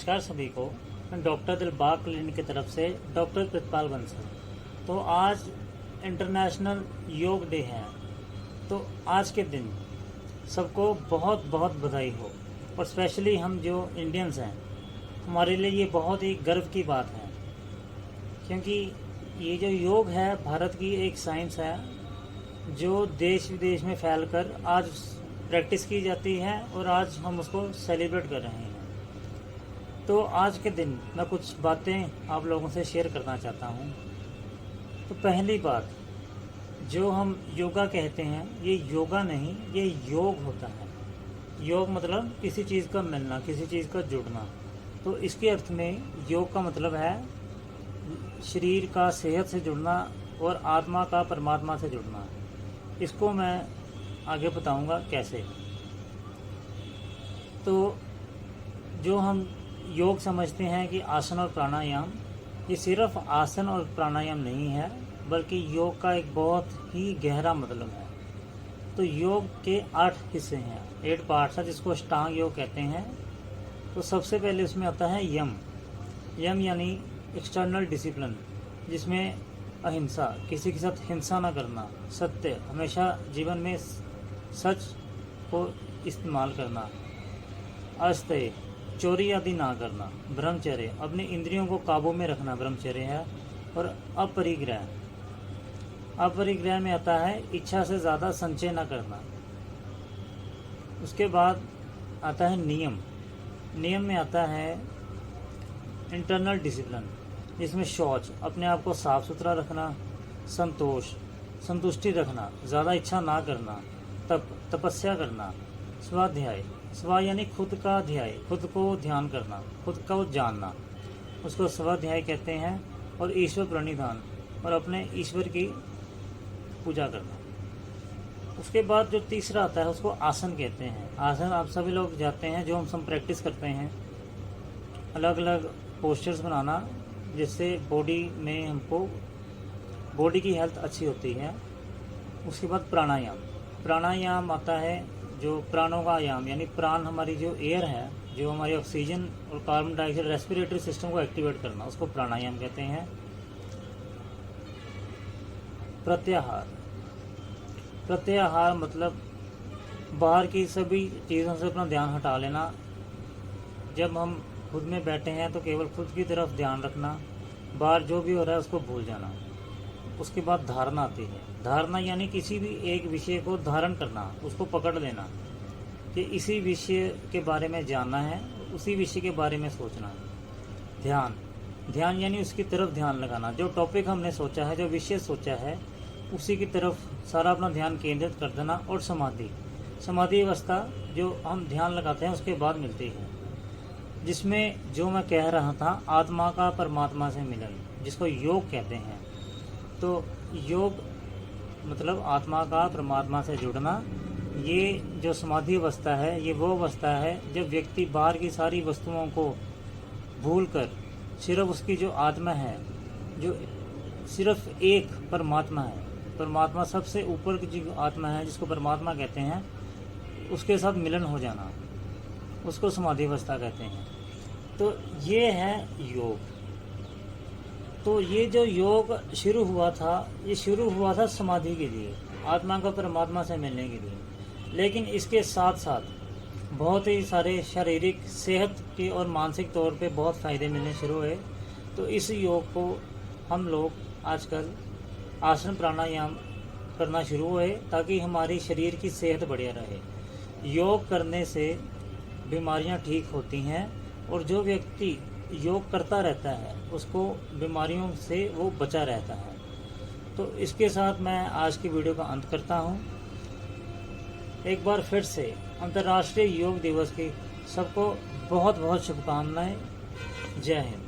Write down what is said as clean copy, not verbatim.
नमस्कार सभी को। मैं डॉक्टर दिलबाग क्लिनिक की तरफ से डॉक्टर कृतपाल बंसल। तो आज इंटरनेशनल योग डे है। तो आज के दिन सबको बहुत बहुत बधाई हो। और स्पेशली हम जो इंडियंस हैं, हमारे लिए ये बहुत ही गर्व की बात है, क्योंकि ये जो योग है भारत की एक साइंस है जो देश विदेश में फैलकर आज प्रैक्टिस की जाती है और आज हम उसको सेलिब्रेट कर रहे हैं। तो आज के दिन मैं कुछ बातें आप लोगों से शेयर करना चाहता हूँ। तो पहली बात, जो हम योगा कहते हैं, ये योगा नहीं, ये योग होता है। योग मतलब किसी चीज़ का मिलना, किसी चीज़ का जुड़ना। तो इसके अर्थ में योग का मतलब है शरीर का सेहत से जुड़ना और आत्मा का परमात्मा से जुड़ना। इसको मैं आगे बताऊंगा कैसे। तो जो हम योग समझते हैं कि आसन और प्राणायाम, ये सिर्फ आसन और प्राणायाम नहीं है, बल्कि योग का एक बहुत ही गहरा मतलब है। तो योग के 8 हिस्से हैं, 8 पार्ट्स हैं, जिसको अष्टांग योग कहते हैं। तो सबसे पहले उसमें आता है यम। यम यानी एक्सटर्नल डिसिप्लिन, जिसमें अहिंसा, किसी के साथ हिंसा ना करना, सत्य, हमेशा जीवन में सच को इस्तेमाल करना, अस्तेय, चोरी आदि ना करना, ब्रह्मचर्य, अपने इंद्रियों को काबू में रखना ब्रह्मचर्य है। और अपरिग्रह, अपरिग्रह में आता है इच्छा से ज़्यादा संचय ना करना। उसके बाद आता है नियम। नियम में आता है इंटरनल डिसिप्लिन, जिसमें शौच, अपने आप को साफ सुथरा रखना, संतोष, संतुष्टि रखना, ज़्यादा इच्छा ना करना, तपस्या करना, स्वाध्याय, स्व यानी खुद का ध्याय, खुद को ध्यान करना, खुद को जानना, उसको स्वाध्याय कहते हैं। और ईश्वर प्रणिधान, और अपने ईश्वर की पूजा करना। उसके बाद जो तीसरा आता है उसको आसन कहते हैं। आसन आप सभी लोग जाते हैं, जो हम प्रैक्टिस करते हैं, अलग अलग पोस्चर्स बनाना, जिससे बॉडी में हमको बॉडी की हेल्थ अच्छी होती है। उसके बाद प्राणायाम। प्राणायाम आता है जो प्राणों का आयाम, यानी प्राण हमारी जो एयर है, जो हमारी ऑक्सीजन और कार्बन डाइऑक्साइड रेस्पिरेटरी सिस्टम को एक्टिवेट करना, उसको प्राणायाम कहते हैं। प्रत्याहार। प्रत्याहार मतलब बाहर की सभी चीज़ों से अपना ध्यान हटा लेना। जब हम खुद में बैठे हैं तो केवल खुद की तरफ ध्यान रखना, बाहर जो भी हो रहा है उसको भूल जाना। उसके बाद धारणा आती है। धारणा यानी किसी भी एक विषय को धारण करना, उसको पकड़ लेना कि इसी विषय के बारे में जानना है, उसी विषय के बारे में सोचना है। ध्यान। ध्यान यानी उसकी तरफ ध्यान लगाना, जो टॉपिक हमने सोचा है, जो विषय सोचा है, उसी की तरफ सारा अपना ध्यान केंद्रित कर देना। और समाधि। समाधि अवस्था जो हम ध्यान लगाते हैं उसके बाद मिलती है, जिसमें जो मैं कह रहा था, आत्मा का परमात्मा से मिलन, जिसको योग कहते हैं। तो योग मतलब आत्मा का परमात्मा से जुड़ना। ये जो समाधि अवस्था है, ये वो अवस्था है जब व्यक्ति बाहर की सारी वस्तुओं को भूलकर सिर्फ उसकी जो आत्मा है, जो सिर्फ एक परमात्मा है, परमात्मा सबसे ऊपर की जो आत्मा है, जिसको परमात्मा कहते हैं, उसके साथ मिलन हो जाना, उसको समाधि अवस्था कहते हैं। तो ये है योग। तो ये जो योग शुरू हुआ था, ये शुरू हुआ था समाधि के लिए, आत्मा को परमात्मा से मिलने के लिए। लेकिन इसके साथ साथ बहुत ही सारे शारीरिक सेहत के और मानसिक तौर पे बहुत फ़ायदे मिलने शुरू हुए। तो इस योग को हम लोग आजकल आसन प्राणायाम करना शुरू हुए, ताकि हमारी शरीर की सेहत बढ़िया रहे। योग करने से बीमारियां ठीक होती हैं, और जो व्यक्ति योग करता रहता है उसको बीमारियों से वो बचा रहता है। तो इसके साथ मैं आज की वीडियो का अंत करता हूँ। एक बार फिर से अंतर्राष्ट्रीय योग दिवस की सबको बहुत बहुत शुभकामनाएं। जय हिंद।